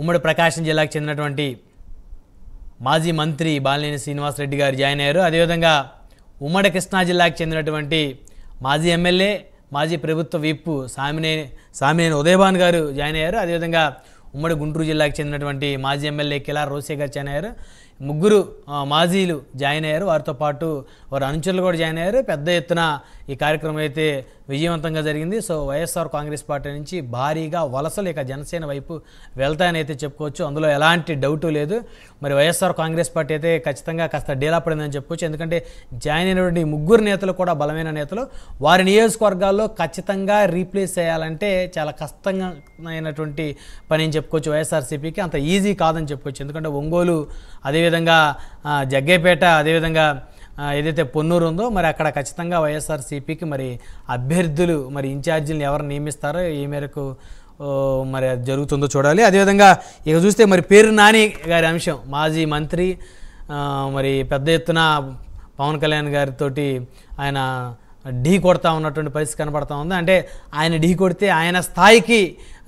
ఉమ్మడి ప్రకాశం జిల్లాకు చెందినటువంటి మాజీ మంత్రి బాలినేని శ్రీనివాసరెడ్డి గారు జాయిన్ అయ్యారు. అదేవిధంగా ఉమ్మడి కృష్ణా జిల్లాకు చెందినటువంటి మాజీ ఎమ్మెల్యే మాజీ ప్రభుత్వ విప్ సామినేని ఉదయభాన్ గారు జాయిన్ అయ్యారు. అదేవిధంగా ఉమ్మడి గుంటూరు జిల్లాకు చెందినటువంటి మాజీ ఎమ్మెల్యే కిలార్ రోసే గారు జాయిన్ అయ్యారు. ముగ్గురు మాజీలు జాయిన్ అయ్యారు. వారితో పాటు వారి అనుచరులు కూడా జాయిన్ అయ్యారు. పెద్ద ఎత్తున ఈ కార్యక్రమం అయితే విజయవంతంగా జరిగింది. సో వైఎస్ఆర్ కాంగ్రెస్ పార్టీ నుంచి భారీగా వలసలు ఇక జనసేన వైపు వెళ్తాయని అయితే చెప్పుకోవచ్చు. అందులో ఎలాంటి డౌటు లేదు. మరి వైఎస్ఆర్ కాంగ్రెస్ పార్టీ అయితే ఖచ్చితంగా కాస్త డీలా పడిందని చెప్పుకోవచ్చు. ఎందుకంటే జాయిన్ అయినటువంటి ముగ్గురు నేతలు కూడా బలమైన నేతలు. వారి నియోజకవర్గాల్లో ఖచ్చితంగా రీప్లేస్ చేయాలంటే చాలా కష్టమైనటువంటి పని అని చెప్పుకోవచ్చు. వైఎస్ఆర్సీపీకి అంత ఈజీ కాదని చెప్పుకోవచ్చు. ఎందుకంటే ఒంగోలు, అదేవిధంగా జగ్గేపేట, అదేవిధంగా ఏదైతే పొన్నూరు ఉందో మరి అక్కడ ఖచ్చితంగా వైఎస్ఆర్సీపీకి మరి అభ్యర్థులు మరి ఇన్ఛార్జీలను ఎవరు నియమిస్తారో ఏ మేరకు మరి అది జరుగుతుందో చూడాలి. అదేవిధంగా ఇక చూస్తే మరి పేరు నాని గారి అంశం, మాజీ మంత్రి మరి పెద్ద ఎత్తున పవన్ కళ్యాణ్ గారితో ఆయన ఢీ కొడతా ఉన్నటువంటి పరిస్థితి కనబడతా ఉంది. అంటే ఆయన ఢీ కొడితే ఆయన స్థాయికి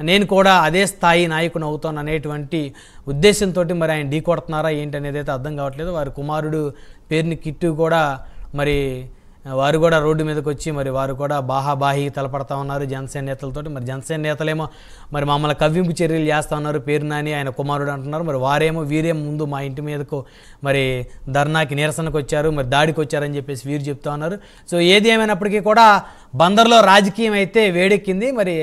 నేను కూడా అదే స్థాయి నాయకుని అవుతాను అనేటువంటి ఉద్దేశంతో మరి ఆయన ఢీ కొడుతున్నారా ఏంటి అనేది అయితే అర్థం కావట్లేదు. వారి కుమారుడు పేరుని కిట్టు కూడా మరి వారు కూడా రోడ్డు మీదకి వచ్చి మరి వారు కూడా బాహాబాహి తలపడతా ఉన్నారు జనసేన నేతలతోటి. మరి జనసేన నేతలేమో మరి మమ్మల్ని కవ్వింపు చర్యలు చేస్తూ ఉన్నారు, పేరు నాని ఆయన కుమారుడు అంటున్నారు. మరి వారేమో ముందు మా ఇంటి మీదకు మరి ధర్నాకి నిరసనకు వచ్చారు, మరి దాడికి వచ్చారని చెప్పేసి వీరు చెప్తా ఉన్నారు. సో ఏది ఏమైనప్పటికీ కూడా బందర్లో రాజకీయం అయితే వేడెక్కింది. మరి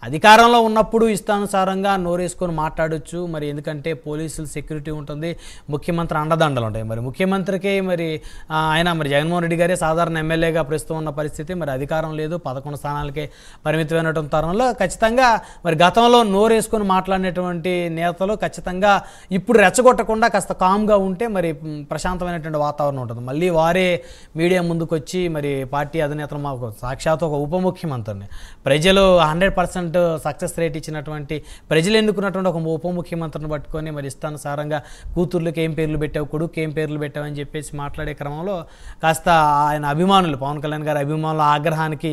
అధికారంలో ఉన్నప్పుడు ఇష్టానుసారంగా నోరేసుకొని మాట్లాడొచ్చు. మరి ఎందుకంటే పోలీసులు సెక్యూరిటీ ఉంటుంది, ముఖ్యమంత్రి అండదండలు ఉంటాయి. మరి ముఖ్యమంత్రికి మరి ఆయన మరి జగన్మోహన్ రెడ్డి గారే సాధారణ ఎమ్మెల్యేగా ప్రస్తుతం ఉన్న పరిస్థితి. మరి అధికారం లేదు, 11 స్థానాలకే పరిమితమైనటువంటి తరుణంలో ఖచ్చితంగా మరి గతంలో నోరేసుకొని మాట్లాడినటువంటి నేతలు ఖచ్చితంగా ఇప్పుడు రెచ్చగొట్టకుండా కాస్త కామ్గా ఉంటే మరి ప్రశాంతమైనటువంటి వాతావరణం ఉంటుంది. మళ్ళీ వారే మీడియా ముందుకు వచ్చి మరి పార్టీ అధినేతలు మాకు సాక్షాత్ ఒక ఉప ముఖ్యమంత్రిని ప్రజలు 100% సక్సెస్ రేట్ ఇచ్చినటువంటి ప్రజలు ఎన్నుకున్నటువంటి ఒక ఉప ముఖ్యమంత్రిని పట్టుకొని మరి ఇష్టానుసారంగా కూతుర్లకు ఏం పేర్లు పెట్టావు, కొడుకు ఏం పేర్లు పెట్టావు అని చెప్పేసి మాట్లాడే క్రమంలో కాస్త ఆయన అభిమానులు, పవన్ కళ్యాణ్ గారి అభిమానుల ఆగ్రహానికి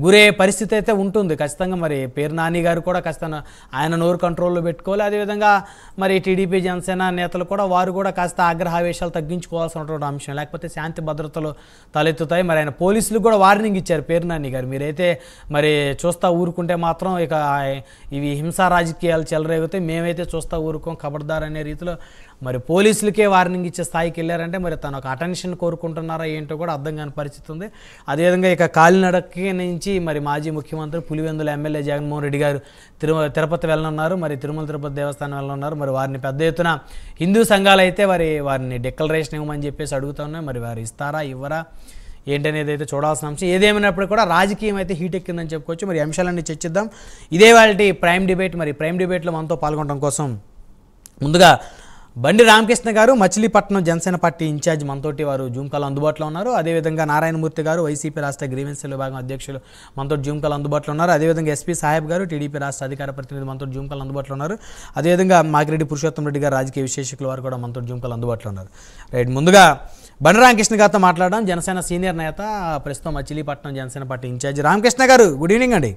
గురే పరిస్థితి అయితే ఉంటుంది ఖచ్చితంగా. మరి పేరు నాని గారు కూడా కాస్త ఆయన నోరు కంట్రోల్లో పెట్టుకోవాలి. అదేవిధంగా మరి టీడీపీ జనసేన నేతలు కూడా వారు కూడా కాస్త ఆగ్రహావేశాలు తగ్గించుకోవాల్సినటువంటి అంశం, లేకపోతే శాంతి భద్రతలు తలెత్తుతాయి. మరి ఆయన పోలీసులకు కూడా వార్నింగ్ ఇచ్చారు పేరు నాని గారు, మీరైతే మరి చూస్తా ఊరుకుంటే మాత్రం ఇక ఇవి హింసా రాజకీయాలు చెలరేగుతాయి, మేమైతే చూస్తా ఊరుకోం ఖబర్దార్ అనే రీతిలో మరి పోలీసులకే వార్నింగ్ ఇచ్చే స్థాయికి వెళ్ళారంటే మరి తను ఒక అటెన్షన్ కోరుకుంటున్నారా ఏంటో కూడా అర్థం కాని పరిస్థితి ఉంది. అదేవిధంగా ఇక కాలినడకి నుంచి మరి మాజీ ముఖ్యమంత్రి పులివెందుల ఎమ్మెల్యే జగన్మోహన్ రెడ్డి గారు తిరుపతి వెళ్ళనున్నారు, మరి తిరుమల తిరుపతి దేవస్థానం వెళ్ళనున్నారు. మరి వారిని పెద్ద ఎత్తున హిందూ సంఘాలు అయితే వారిని డిక్లరేషన్ ఇవ్వమని చెప్పేసి అడుగుతా ఉన్నాయి. మరి వారు ఇస్తారా ఇవ్వరా ఏంటనేది అయితే చూడాల్సిన అంశం. ఏదేమైనప్పుడు కూడా రాజకీయం అయితే హీట్ ఎక్కిందని చెప్పుకోవచ్చు. మరి అంశాలన్నీ చర్చిద్దాం. ఇదే వాళ్ళ ప్రైమ్ డిబేట్. మరి ప్రైమ్ డిబేట్లో మనతో పాల్గొనడం కోసం ముందుగా బండి రామకృష్ణ గారు, మచిలీపట్నం జనసేన పార్టీ ఇన్ఛార్జ్ మనతోటి వారు జూమ్ కాల్ అందుబాటులో ఉన్నారు. అదేవిధంగా నారాయణమూర్తి గారు, వైసీపీ రాష్ట్ర గ్రీవెన్సీల విభాగం అధ్యక్షులు మనతో జూమ్ కాల్ అందుబాటులో ఉన్నారు. అదేవిధంగా ఎస్పీ సాహెబ్ గారు, టీడీపీ రాష్ట్ర అధికార ప్రతినిధి మనతో జూమ్ కాల్ అందుబాటులో ఉన్నారు. అదేవిధంగా మాగిరెడ్డి పురుషోత్తం రెడ్డి గారు, రాజకీయ విశ్లేషకులు వారు కూడా మనతో జూమ్ కాల్ అందుబాటులో ఉన్నారు. రైట్, ముందుగా బండి రామకృష్ణ గారితో మాట్లాడడం. జనసేన సీనియర్ నేత, ప్రస్తుతం మచిలీపట్నం జనసేన పార్టీ ఇన్ఛార్జ్ రామకృష్ణ గారు, గుడ్ ఈవినింగ్ అండి.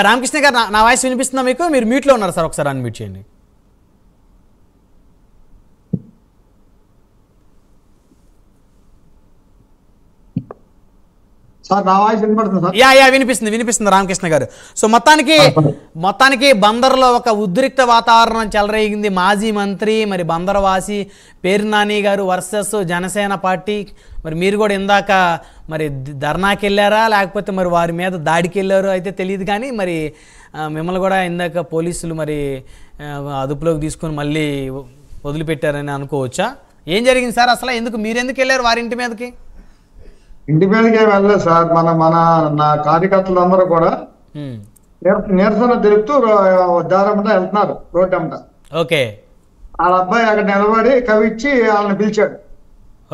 రామకృష్ణ గారు, నా వాయిస్ వినిపిస్తుందా మీకు? మీరు మ్యూట్లో ఉన్నారు సార్, ఒకసారి అన్మ్యూట్ చేయండి. వినిపిస్తుంది రామకృష్ణ గారు. సో మొత్తానికి బందర్లో ఒక ఉద్రిక్త వాతావరణం చెలరేగింది. మాజీ మంత్రి మరి బందరవాసి పేరు నాని గారు వర్సెస్ జనసేన పార్టీ. మరి మీరు కూడా ఇందాక మరి ధర్నాకి వెళ్ళారా లేకపోతే మరి వారి మీద దాడికి వెళ్ళారో అయితే తెలియదు, కానీ మరి మిమ్మల్ని కూడా ఇందాక పోలీసులు మరి అదుపులోకి తీసుకొని మళ్ళీ వదిలిపెట్టారని అనుకోవచ్చా? ఏం జరిగింది సార్ అసలు? మీరెందుకు వెళ్ళారు వారి ఇంటి మీదకి? ఇంటి మీదకే వెళ్ళలేదు సార్. నా కార్యకర్తలందరూ కూడా నిరసన తెలుపుతూ దారంట వెళ్తున్నారు రోడ్డు అంట. ఓకే, వాళ్ళ అబ్బాయి అక్కడ నిలబడి కవిచ్చి వాళ్ళని పిలిచాడు.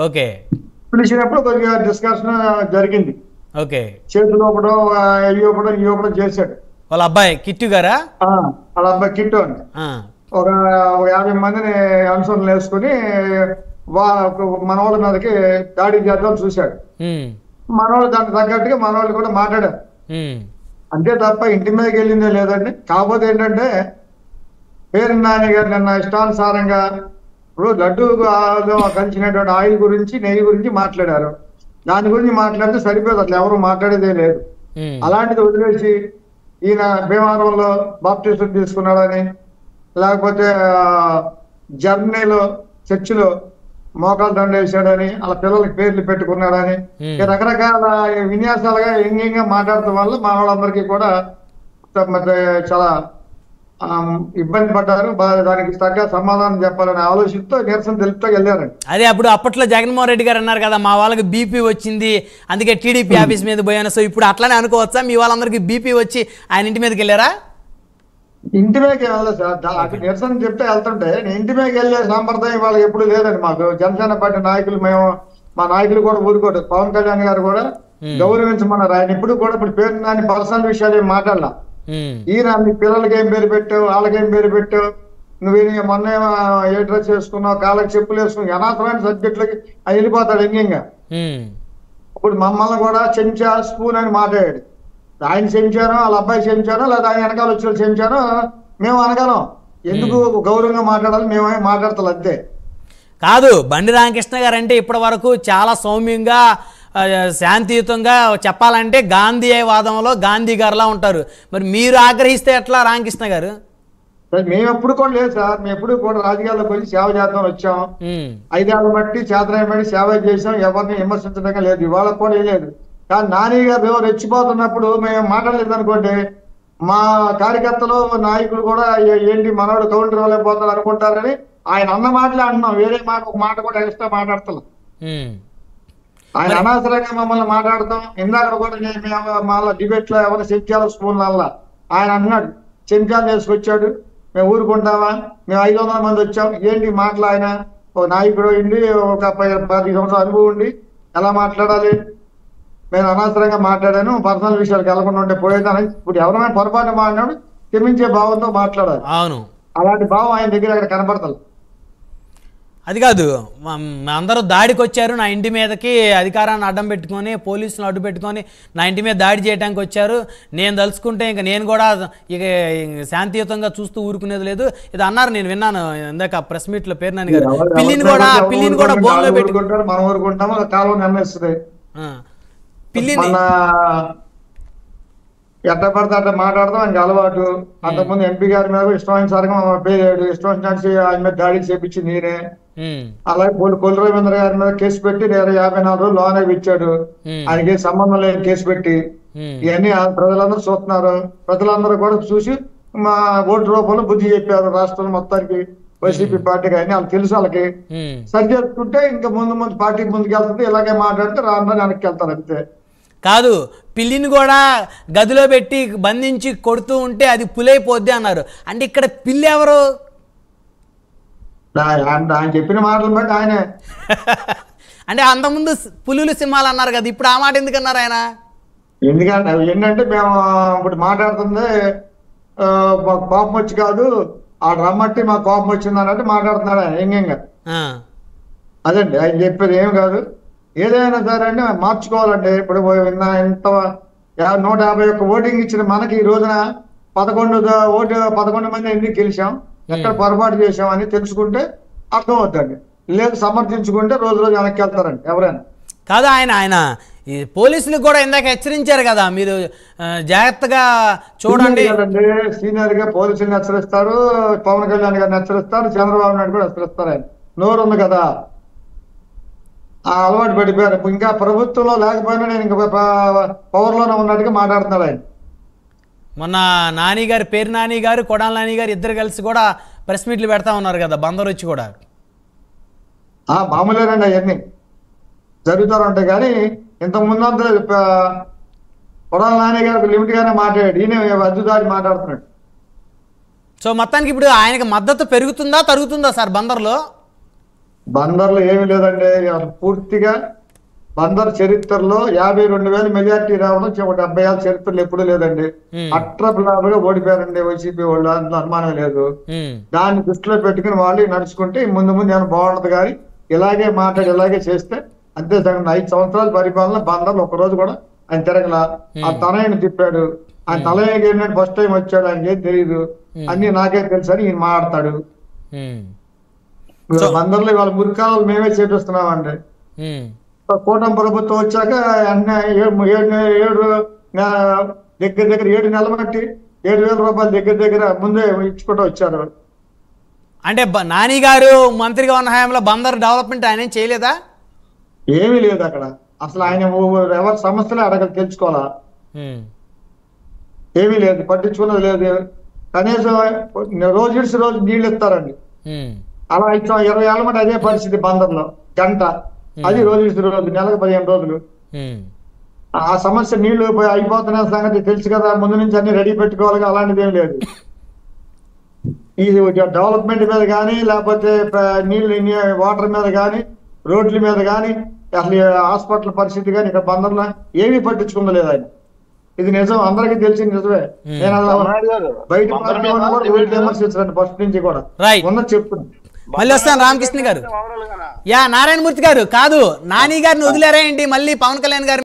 ఓకే, పిలిచినప్పుడు కొద్దిగా డిస్కషన్ జరిగింది. ఓకే, చేతులు ఇవ్వడం చేశాడు. వాళ్ళ అబ్బాయి కిట్టు గారా? వాళ్ళ అబ్బాయి కిట్టు అండి. ఒక 50 మందిని అనుసరణ వేసుకుని మనవాళ్ళ మీదకి దాడి చేద్దాం చూశాడు. మనవాళ్ళు దానికి తగ్గట్టుగా మనవాళ్ళు కూడా మాట్లాడారు. అంతే తప్ప ఇంటి మీదకి వెళ్ళిందే లేదండి. కాకపోతే ఏంటంటే పేరు నాని గారు నిన్న ఇష్టానుసారంగా ఇప్పుడు లడ్డు కలిసినటువంటి ఆయిల్ గురించి నెయ్యి గురించి మాట్లాడారు. దాని గురించి మాట్లాడితే సరిపోదు, అట్లా ఎవరు మాట్లాడేదే లేదు. అలాంటిది వదిలేసి ఈయన భీమవరంలో బాప్టిస్ట్ తీసుకున్నాడని, లేకపోతే జర్మనీలో చర్చిలో మోకాలు దండ వేసాడని, అలా పిల్లలకి పేర్లు పెట్టుకున్నాడని రకరకాల విన్యాసాలుగా వ్యంగ్యంగా మాట్లాడటం వల్ల మా వాళ్ళందరికీ కూడా చాలా ఇబ్బంది పడ్డారు. దానికి తగ్గ సమాధానం చెప్పాలనే ఆలోచనతో నిరసన తెలుపుతూ వెళ్ళారండి. అదే అప్పట్లో జగన్మోహన్ రెడ్డి గారు అన్నారు కదా, మా వాళ్ళకి బీపీ వచ్చింది అందుకే టీడీపీ ఆఫీస్ మీద పోయాను. సో ఇప్పుడు అట్లానే అనుకోవచ్చా, మీ వాళ్ళందరికీ బీపీ వచ్చి ఆయన ఇంటి మీదకి వెళ్ళారా? ఇంటి మీదకి వెళ్ళలేదు సార్, అటు నిరసన చెప్తే వెళ్తుంటే ఇంటి మీదకి వెళ్ళే సాంప్రదాయం వాళ్ళకి ఎప్పుడు లేదండి. మాకు జనసేన పార్టీ నాయకులు, మా నాయకులు కూడా ఊరుకోరు. పవన్ కళ్యాణ్ గారు కూడా గౌరవించమన్నారు. ఆయన ఇప్పుడు కూడా ఇప్పుడు పేరు నాని పర్సనల్ విషయాలు ఏం మాట్లాడలా. ఈయన మీ పిల్లలకి ఏం పేరు పెట్టావు, వాళ్ళకేం పేరు పెట్టావు, నువ్వు మొన్న ఏ డ్రెస్ వేసుకున్నావు, కాళ్ళకి చెప్పులు వేసుకున్నావు, అనవసరమైన సబ్జెక్టులకి అది వెళ్ళిపోతాడు వ్యంగ్యంగా. ఇప్పుడు మమ్మల్ని కూడా చెంచా స్పూన్ అని మాట్లాడాడు. ఆయన చెంచానో వాళ్ళ అబ్బాయి చెంచానో లేదా ఆయన వెనకాల వచ్చిన చెంచానో మేము అనగలం. ఎందుకు గౌరవంగా మాట్లాడాలి, మేమే మాట్లాడతాం అంతే. కాదు, బండి రామకృష్ణ గారు అంటే ఇప్పటి వరకు చాలా సౌమ్యంగా శాంతియుతంగా చెప్పాలంటే గాంధీవాదంలో గాంధీ గారులా ఉంటారు. మరి మీరు ఆగ్రహిస్తే ఎట్లా రామకృష్ణ గారు? మేము ఎప్పుడు కూడా లేదు సార్, మేము ఎప్పుడు కూడా రాజకీయాల్లోకి వచ్చి సేవ చేద్దాం వచ్చాం. 5 ఏళ్ళ బట్టి చేతనాన్ని బట్టి సేవ చేసాం, ఎవరిని విమర్శించడం లేదు, ఇవాళ కూడా లేదు. కానీ నాని గారు రెచ్చిపోతున్నప్పుడు మేము మాట్లాడలేదు అనుకోండి, మా కార్యకర్తలు నాయకులు కూడా ఏంటి మనోడు కౌంటర్ వెళ్ళిపోతారు అనుకుంటారని ఆయన అన్న మాటలే అంటున్నాం. వేరే మాట ఒక మాట కూడా ఎక్స్ట్రా మాట్లాడుతున్నాం. ఆయన అనవసరంగా మమ్మల్ని మాట్లాడతాం. ఇందాక కూడా మళ్ళీ డిబేట్ లో ఎవరు చెంచాల స్పూన్లల్లా ఆయన అన్నాడు, చెంచాలు వేసుకొచ్చాడు, మేము ఊరుకుంటామా, మేము 500 మంది వచ్చాం, ఏంటి మాటలు? ఆయన ఒక నాయకుడు ఉండి ఒక 10 సంవత్సరాల అనుభవం ఉండి ఎలా మాట్లాడాలి? నేను అనవసరంగా మాట్లాడాను, పర్సనల్ విషయాలకు వెళ్ళకుండా ఉంటే పోయేదాన్ని. ఇప్పుడు ఎవరైనా పొరపాటు మాట్లాడు క్షమించే భావంతో మాట్లాడాలి. అవును, అలాంటి భావం ఆయన దగ్గర అక్కడ కనపడతారు. అది కాదు, అందరూ దాడికి వచ్చారు నా ఇంటి మీదకి, అధికారాన్ని అడ్డం పెట్టుకొని పోలీసులు అడ్డు పెట్టుకొని నా ఇంటి మీద దాడి చేయడానికి వచ్చారు. నేను తలుచుకుంటే ఇంకా నేను కూడా ఇక శాంతియుతంగా చూస్తూ ఊరుకునేది లేదు ఇది అన్నారు. నేను విన్నాను ఇందాక ప్రెస్ మీట్ లో పేరు నాని గారు. పిల్లిని కూడా బోన్లో పెట్టుకుంటారు, మనం ఊరుకుంటాము, కాలం నిర్ణయిస్తుంది. పిల్లిని ఎట్ట పడితే అట్లా మాట్లాడతాం ఆయనకి అలవాటు. అంతకుముందు ఎంపీ గారి మీద ఇష్టమైనసారిగా పేరు ఇష్టం ఆయన మీద దాడి చేపించి నేనే. అలాగే కొల్లు రవీంద్ర గారి మీద కేసు పెట్టి నేను 54 రోజులు లోనే ఇచ్చాడు. ఆయనకి సంబంధం లేని కేసు పెట్టి ఇవన్నీ ప్రజలందరూ చూస్తున్నారు. ప్రజలందరూ కూడా చూసి మా ఓటు రూపంలో బుద్ధి చెప్పారు రాష్ట్రం మొత్తానికి, వైసీపీ పార్టీకి. అని వాళ్ళకి తెలుసు. వాళ్ళకి సరి చేసుకుంటే ఇంకా ముందు పార్టీకి ముందుకు వెళ్తుంది. ఇలాగే మాట్లాడితే రాను వెనక్కి వెళ్తారు అంతే. కాదు, పిల్లిని కూడా గదిలో పెట్టి బంధించి కొడుతూ ఉంటే అది పులైపోద్ది అన్నారు. అంటే ఇక్కడ పిల్లి ఎవరు? ఆయన చెప్పిన మాటలు బట్టి ఆయనే. అంటే అంతకుముందు పులులు సింహాలు అన్నారు కదా, ఇప్పుడు ఆ మాట ఎందుకన్నారు ఆయన? ఎందుకంటే ఏంటంటే మేము ఇప్పుడు మాట్లాడుతుంది మాకు కోపం వచ్చి కాదు, ఆ రమ్మట్టి మాకు కోపం వచ్చింది అన్నట్టు మాట్లాడుతున్నాడు ఆయన వ్యంగ్యంగా. అదండి ఆయన చెప్పేది ఏం కాదు. ఏదైనా సరే అంటే మార్చుకోవాలండి. ఇప్పుడు ఇంత 151 ఓటింగ్ ఇచ్చిన మనకి ఈ రోజున 11 మంది ఎందుకు గెలిచాం, ఎక్కడ పొరపాటు చేసాం అని తెలుసుకుంటే అర్థం అవుతుంది. లేదు సమర్థించుకుంటే రోజు వెనక్కి వెళ్తారండి ఎవరైనా. కాదు, ఆయన ఈ పోలీసులకు కూడా ఇందాక హెచ్చరించారు కదా, మీరు జాగ్రత్తగా చూడండి. సీనియర్ గా పోలీసులను హెచ్చరిస్తారు, పవన్ కళ్యాణ్ గారిని హెచ్చరిస్తారు, చంద్రబాబు నాయుడు కూడా హెచ్చరిస్తారు. ఆయన నోరు ఉంది కదా, ఆ అలవాటు పడిపోయారు. ఇంకా ప్రభుత్వంలో లేకపోయినా నేను ఇంకా పవర్ లోనే ఉన్నట్టుగా మాట్లాడుతున్నాడు ఆయన. మొన్న నాని గారు, పేరు నాని గారు, కొడాల నాని గారు ఇద్దరు కలిసి కూడా ప్రెస్ మీట్లు పెడతా ఉన్నారు కదా, బందరు వచ్చి కూడా. మామూలేనండి, అవన్నీ జరుగుతూ ఉంటాయి. కానీ ఇంత ముందంతా కొడాల నాని గారు లిమిట్ గానే మాట్లాడాడు, ఈయన అద్దుదారి మాట్లాడుతున్నాడు. సో మొత్తానికి ఇప్పుడు ఆయనకి మద్దతు పెరుగుతుందా తరుగుతుందా సార్ బందర్లో? బందర్లో ఏమీ లేదండి, పూర్తిగా బందర్ చరిత్రలో 52,000 మెజార్టీ రావడం 70 ఏళ్ళ చరిత్రలో ఎప్పుడు లేదండి. అట్రపులాగా ఓడిపోయారండి వైసీపీ వాళ్ళు, అందులో అనుమానం లేదు. దాన్ని దృష్టిలో పెట్టుకుని వాళ్ళు నడుచుకుంటే ముందు ఏమైనా బాగుండదు. కానీ ఇలాగే మాట్లాడి ఇలాగే చేస్తే అంతే. 5 సంవత్సరాల పరిపాలన బందర్లో ఒక్కరోజు కూడా ఆయన తిరగల. ఆ తనయుని తిప్పాడు, ఆయన తలవేగి ఏంటంటే ఫస్ట్ టైం వచ్చాడు, ఆయనకి ఏం తెలియదు, అన్ని నాకే తెలుసు అని ఈయన మాట్లాడతాడు. బందర్లో వాళ్ళ మురికాలు మేమే చేపిస్తున్నామండి. కూటమి ప్రభుత్వం వచ్చాక దగ్గర 7 నెలల బట్టి 7,000 రూపాయలు దగ్గర ముందే ఇచ్చుకుంటూ వచ్చారు. అంటే నాని గారు మంత్రిగా ఉన్న హయాంలో బందర్ డెవలప్మెంట్ ఆయన ఏం చేయలేదా? ఏమీ లేదు అక్కడ అసలు. ఆయన ఎవరి సమస్యలే అడగలు తెలుసుకోవాలా, ఏమీ లేదు, పట్టించుకున్నది లేదు. కనీసం రోజు ఇడిసి రోజు నీళ్ళు ఇస్తారండి. అలా ఇచ్చాం 20 ఏళ్ళ మట్టి అదే పరిస్థితి బందర్లో. గంట అది రోజు ఇడిసి రోజు, నెలకు 15 రోజులు. ఆ సమస్య నీళ్లు అయిపోతున్న సంగతి తెలుసు కదా, ముందు నుంచి అన్ని రెడీ పెట్టుకోవాలి. అలాంటిది ఏం లేదు. ఈ డెవలప్మెంట్ మీద కానీ, లేకపోతే నీళ్ళు వాటర్ మీద కానీ, రోడ్ల మీద కానీ, అసలు హాస్పిటల్ పరిస్థితి కానీ ఇక్కడ బందర్లో ఏమీ పట్టించుకుందలేదు ఆయన. ఇది నిజం, అందరికీ తెలిసింది నిజమే. నేను బయట విమర్శించండి ఫస్ట్ నుంచి కూడా ఉన్నది చెప్తున్నా. మళ్ళీ వస్తాను రామకృష్ణ గారు. నారాయణమూర్తి గారు కాదు, నాని గారిని వదిలేరా ఏంటి మళ్ళీ పవన్ కళ్యాణ్ గారు